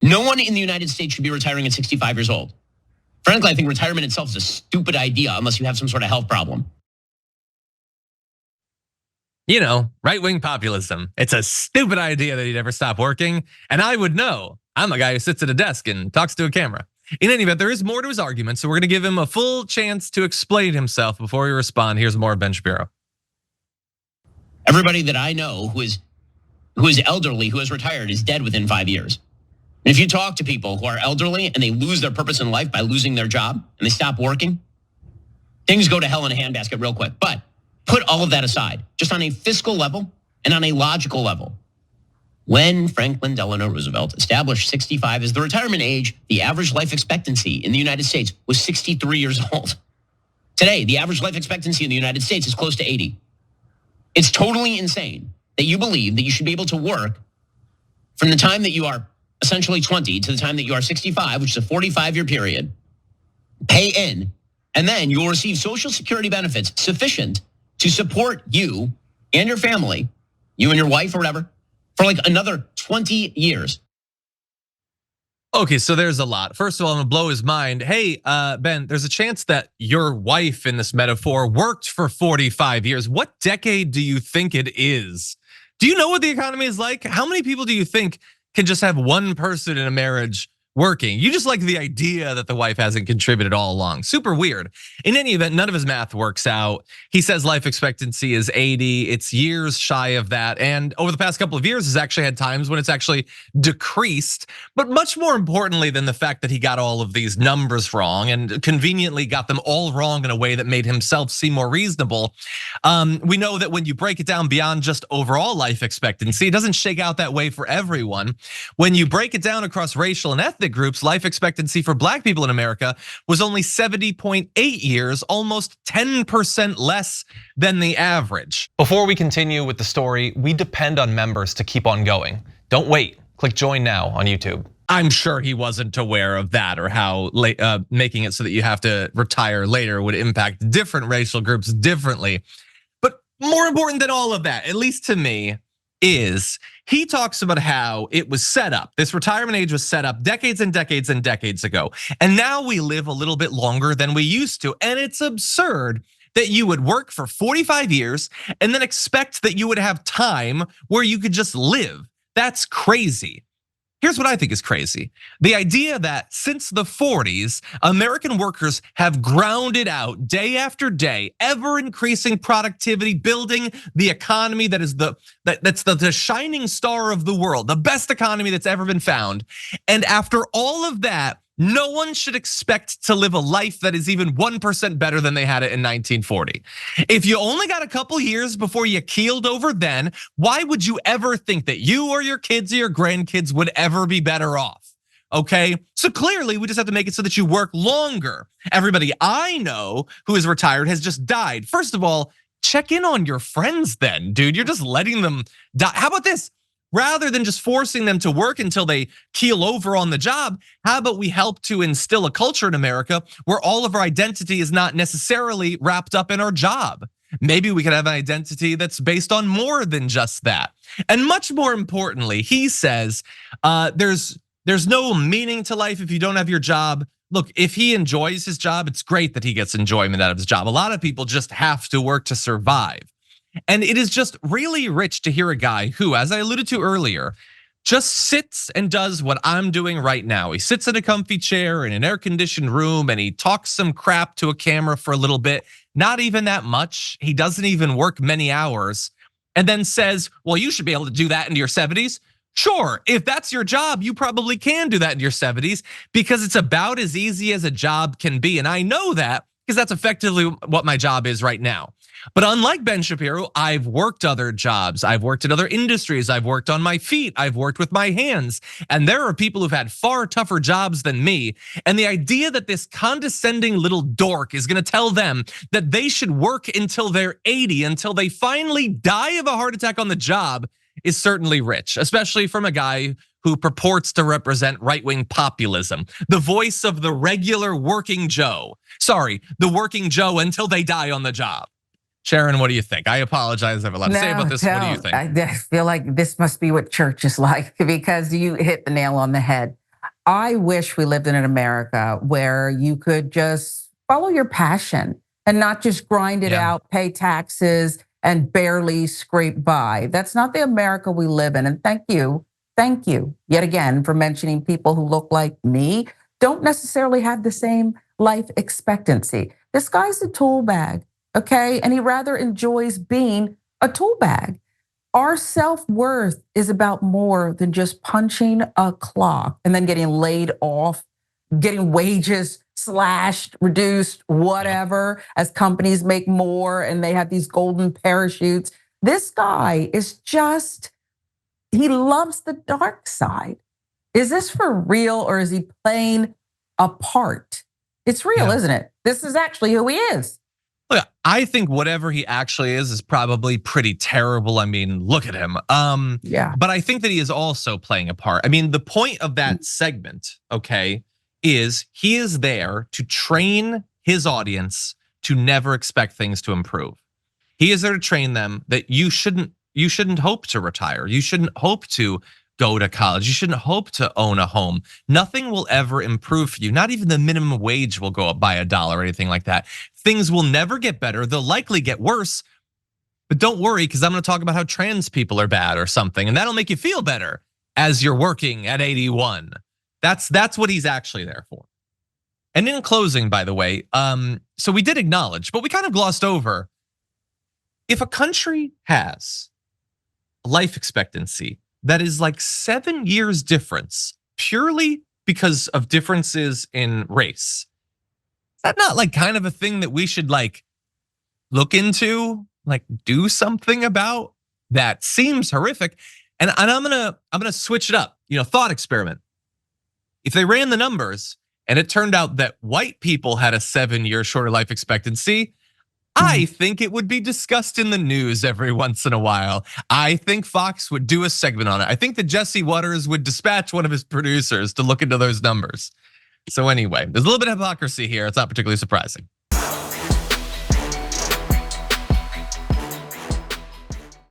No one in the United States should be retiring at 65 years old. Frankly, I think retirement itself is a stupid idea unless you have some sort of health problem. You know, right-wing populism. It's a stupid idea that he'd ever stop working. And I would know. I'm a guy who sits at a desk and talks to a camera. In any event, there is more to his argument, so we're going to give him a full chance to explain himself before we respond. Here's more of Ben Shapiro. Everybody that I know who is elderly, who has retired, is dead within 5 years. And if you talk to people who are elderly and they lose their purpose in life by losing their job and they stop working, things go to hell in a handbasket real quick. But put all of that aside, just on a fiscal level and on a logical level. When Franklin Delano Roosevelt established 65 as the retirement age, the average life expectancy in the United States was 63 years old. Today, the average life expectancy in the United States is close to 80. It's totally insane that you believe that you should be able to work from the time that you are essentially 20 to the time that you are 65, which is a 45-year period, pay in, and then you'll receive Social Security benefits sufficient to support you and your family, you and your wife or whatever, for like another 20 years. Okay, so there's a lot. First of all, I'm gonna blow his mind. Hey, Ben, there's a chance that your wife in this metaphor worked for 45 years. What decade do you think it is? Do you know what the economy is like? How many people do you think can just have one person in a marriage working? You just like the idea that the wife hasn't contributed all along. Super weird. In any event, none of his math works out. He says life expectancy is 80. It's years shy of that. And over the past couple of years, has actually had times when it's actually decreased. But much more importantly than the fact that he got all of these numbers wrong and conveniently got them all wrong in a way that made himself seem more reasonable. We know that when you break it down beyond just overall life expectancy, it doesn't shake out that way for everyone. When you break it down across racial and ethnic groups, life expectancy for black people in America was only 70.8 years, almost 10% less than the average. Before we continue with the story, we depend on members to keep on going. Don't wait. Click join now on YouTube. I'm sure he wasn't aware of that or how making it so that you have to retire later would impact different racial groups differently. But more important than all of that, at least to me, is he talks about how it was set up. This retirement age was set up decades and decades and decades ago. And now we live a little bit longer than we used to. And it's absurd that you would work for 45 years and then expect that you would have time where you could just live. That's crazy. Here's what I think is crazy. The idea that since the 40s, American workers have grounded out day after day, ever increasing productivity, building the economy that is that's the shining star of the world, the best economy that's ever been found. And after all of that, no one should expect to live a life that is even 1% better than they had it in 1940. If you only got a couple years before you keeled over then, why would you ever think that you or your kids or your grandkids would ever be better off? Okay, so clearly we just have to make it so that you work longer. Everybody I know who is retired has just died. First of all, check in on your friends then, dude. You're just letting them die. How about this? Rather than just forcing them to work until they keel over on the job, how about we help to instill a culture in America where all of our identity is not necessarily wrapped up in our job? Maybe we could have an identity that's based on more than just that. And much more importantly, he says there's no meaning to life if you don't have your job. Look, if he enjoys his job, it's great that he gets enjoyment out of his job. A lot of people just have to work to survive. And it is just really rich to hear a guy who, as I alluded to earlier, just sits and does what I'm doing right now. He sits in a comfy chair in an air-conditioned room and he talks some crap to a camera for a little bit, not even that much. He doesn't even work many hours and then says, well, you should be able to do that in your 70s. Sure, if that's your job, you probably can do that in your 70s because it's about as easy as a job can be. And I know that because that's effectively what my job is right now. But unlike Ben Shapiro, I've worked other jobs. I've worked in other industries. I've worked on my feet. I've worked with my hands. And there are people who've had far tougher jobs than me. And the idea that this condescending little dork is gonna tell them that they should work until they're 80, until they finally die of a heart attack on the job is certainly rich, especially from a guy who purports to represent right-wing populism, the voice of the regular working Joe. Sorry, the working Joe until they die on the job. Sharon, what do you think? I apologize. I have a lot to say about this. What do you think? I feel like this must be what church is like because you hit the nail on the head. I wish we lived in an America where you could just follow your passion and not just grind it out, pay taxes, and barely scrape by. That's not the America we live in. And thank you yet again for mentioning people who look like me don't necessarily have the same life expectancy. This guy's a tool bag, okay? And he rather enjoys being a tool bag. Our self-worth is about more than just punching a clock and then getting laid off, getting wages slashed, reduced, whatever, as companies make more and they have these golden parachutes. This guy is just, he loves the dark side. Is this for real or is he playing a part? It's real, isn't it? This is actually who he is. Look, I think whatever he actually is probably pretty terrible. I mean, look at him. But I think that he is also playing a part. I mean, the point of that segment, okay, is he is there to train his audience to never expect things to improve. He is there to train them that you shouldn't hope to retire. You shouldn't hope to go to college. You shouldn't hope to own a home. Nothing will ever improve for you. Not even the minimum wage will go up by $1 or anything like that. Things will never get better. They'll likely get worse. But don't worry, because I'm going to talk about how trans people are bad or something, and that'll make you feel better as you're working at 81. That's what he's actually there for. And in closing, by the way, so we did acknowledge, but we kind of glossed over, if a country has life expectancy that is like 7 years difference purely because of differences in race, is that not like kind of a thing that we should like look into, like do something about? That seems horrific. And I'm gonna switch it up, thought experiment. If they ran the numbers and it turned out that white people had a 7-year shorter life expectancy, I think it would be discussed in the news every once in a while. I think Fox would do a segment on it. I think that Jesse Waters would dispatch one of his producers to look into those numbers. So anyway, there's a little bit of hypocrisy here. It's not particularly surprising.